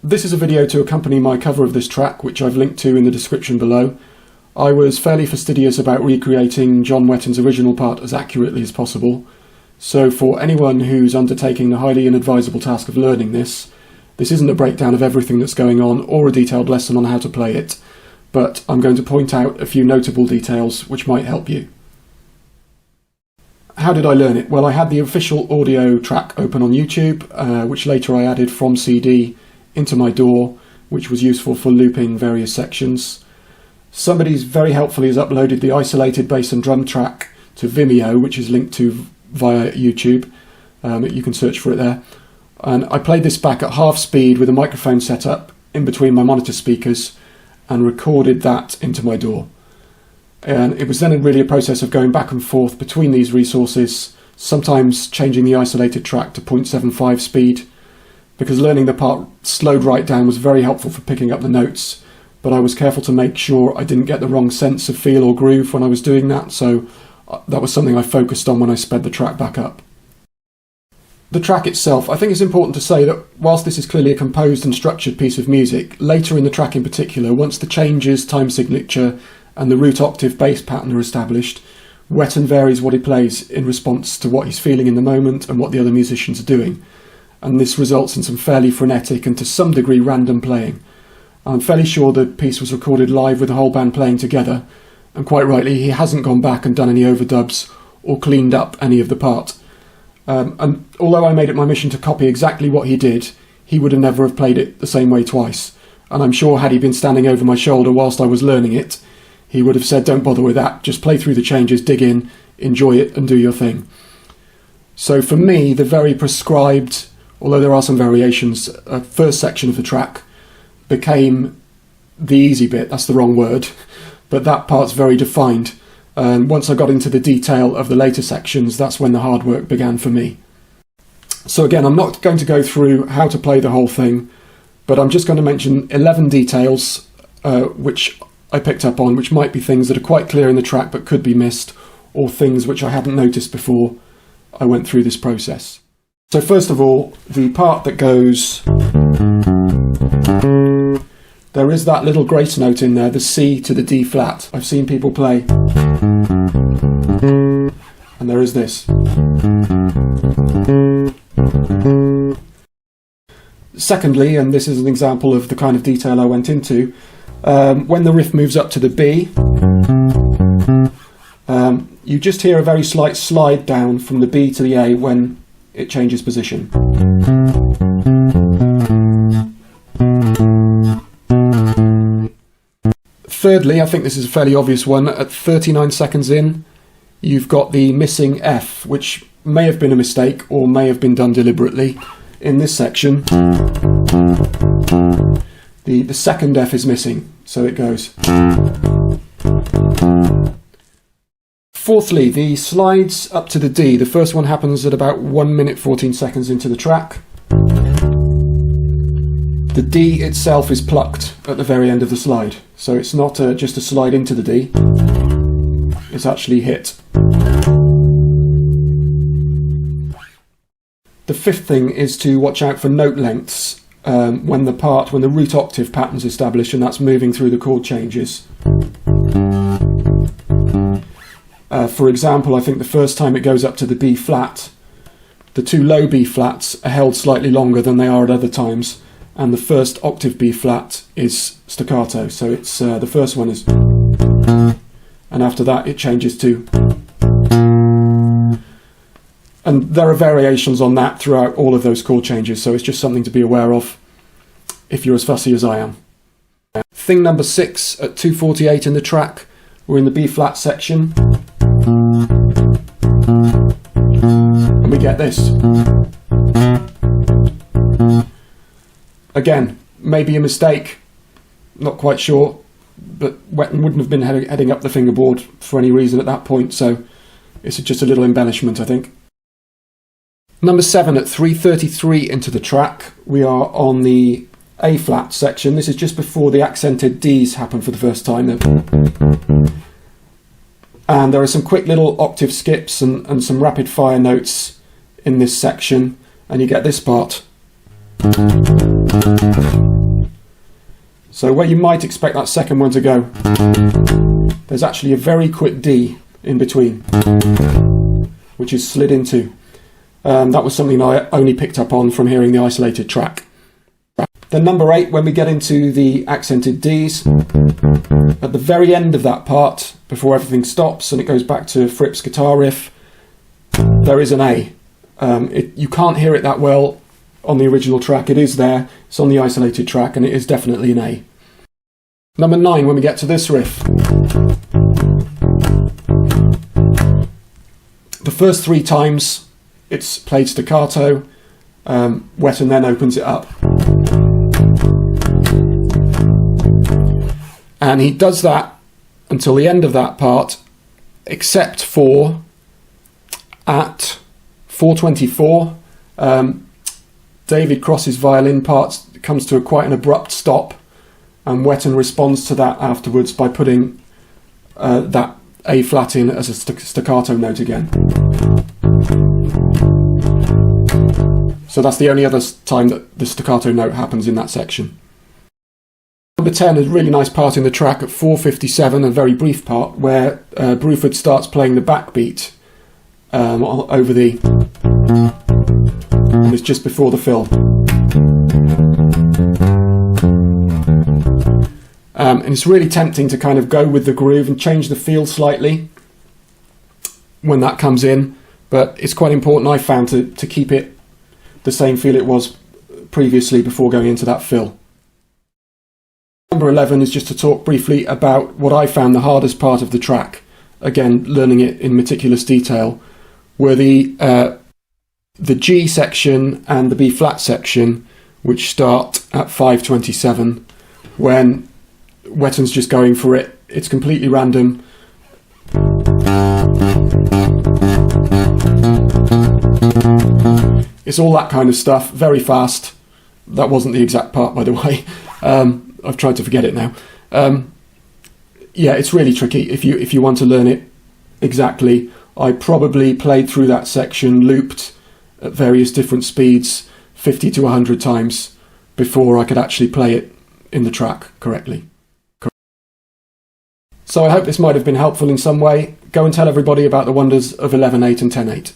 This is a video to accompany my cover of this track, which I've linked to in the description below. I was fairly fastidious about recreating John Wetton's original part as accurately as possible, so for anyone who's undertaking the highly inadvisable task of learning this isn't a breakdown of everything that's going on or a detailed lesson on how to play it, but I'm going to point out a few notable details which might help you. How did I learn it? Well, I had the official audio track open on YouTube, which later I added from CD into my DAW, which was useful for looping various sections. Somebody's very helpfully has uploaded the isolated bass and drum track to Vimeo, which is linked to via YouTube. You can search for it there. And I played this back at half speed with a microphone set up in between my monitor speakers and recorded that into my DAW. And it was then really a process of going back and forth between these resources, sometimes changing the isolated track to 0.75 speed, because learning the part slowed right down was very helpful for picking up the notes, but I was careful to make sure I didn't get the wrong sense of feel or groove when I was doing that, so that was something I focused on when I sped the track back up. The track itself, I think it's important to say that whilst this is clearly a composed and structured piece of music, later in the track in particular, once the changes, time signature and the root octave bass pattern are established, Wetton varies what he plays in response to what he's feeling in the moment and what the other musicians are doing. And this results in some fairly frenetic and to some degree random playing. I'm fairly sure the piece was recorded live with the whole band playing together, and quite rightly he hasn't gone back and done any overdubs or cleaned up any of the part. And although I made it my mission to copy exactly what he did, he would have never have played it the same way twice. And I'm sure had he been standing over my shoulder whilst I was learning it, he would have said, don't bother with that, just play through the changes, dig in, enjoy it and do your thing. So for me, the very prescribed, although there are some variations, first section of the track became the easy bit. That's the wrong word, but that part's very defined. And once I got into the detail of the later sections, that's when the hard work began for me. So again, I'm not going to go through how to play the whole thing, but I'm just going to mention 11 details which I picked up on, which might be things that are quite clear in the track but could be missed, or things which I hadn't noticed before I went through this process. So first of all, the part that goes, there is that little Gracenote in there, the C to the D flat. I've seen people play, and there is this. Secondly, and this is an example of the kind of detail I went into, when the riff moves up to the B, you just hear a very slight slide down from the B to the A when it changes position. Thirdly, I think this is a fairly obvious one, at 39 seconds in, you've got the missing F, which may have been a mistake or may have been done deliberately. In this section, the second F is missing, so it goes. Fourthly, the slides up to the D. The first one happens at about 1 minute 14 seconds into the track. The D itself is plucked at the very end of the slide, so it's not just a slide into the D, it's actually hit. The fifth thing is to watch out for note lengths when the root octave pattern's established, and that's moving through the chord changes. For example, I think the first time it goes up to the B flat, the two low B flats are held slightly longer than they are at other times, and the first octave B flat is staccato, so it's the first one is, and after that it changes to, and there are variations on that throughout all of those chord changes, so it's just something to be aware of if you're as fussy as I am. Thing number 6 at 2:48 in the track, we're in the B flat section, and we get this. Again, maybe a mistake, not quite sure, but Wetton wouldn't have been heading up the fingerboard for any reason at that point, so it's just a little embellishment, I think. Number 7 at 3:33 into the track, we are on the A flat section. This is just before the accented Ds happen for the first time. And there are some quick little octave skips and some rapid fire notes in this section, and you get this part. So where you might expect that second one to go, there's actually a very quick D in between, which is slid into. That was something I only picked up on from hearing the isolated track. Then number 8, when we get into the accented Ds, at the very end of that part, before everything stops and it goes back to Fripp's guitar riff, there is an A. You can't hear it that well on the original track. It is there, it's on the isolated track, and it is definitely an A. Number 9, when we get to this riff, the first 3 times it's played staccato, Wetton then opens it up. And he does that until the end of that part, except for at 4:24, David Cross's violin part comes to quite an abrupt stop, and Wetton responds to that afterwards by putting that A flat in as a staccato note again. So that's the only other time that the staccato note happens in that section. Number 10 is a really nice part in the track at 4:57, a very brief part, where Bruford starts playing the backbeat over the... and it's just before the fill. And it's really tempting to kind of go with the groove and change the feel slightly when that comes in, but it's quite important, I found, to keep it the same feel it was previously before going into that fill. Number 11 is just to talk briefly about what I found the hardest part of the track, again learning it in meticulous detail, were the G section and the B flat section, which start at 5:27, when Wetton's just going for it. It's completely random. It's all that kind of stuff, very fast. That wasn't the exact part, by the way. I've tried to forget it now. Yeah, it's really tricky if you want to learn it exactly. I probably played through that section, looped at various different speeds, 50 to 100 times before I could actually play it in the track correctly. So I hope this might have been helpful in some way. Go and tell everybody about the wonders of 11/8 and 10/8.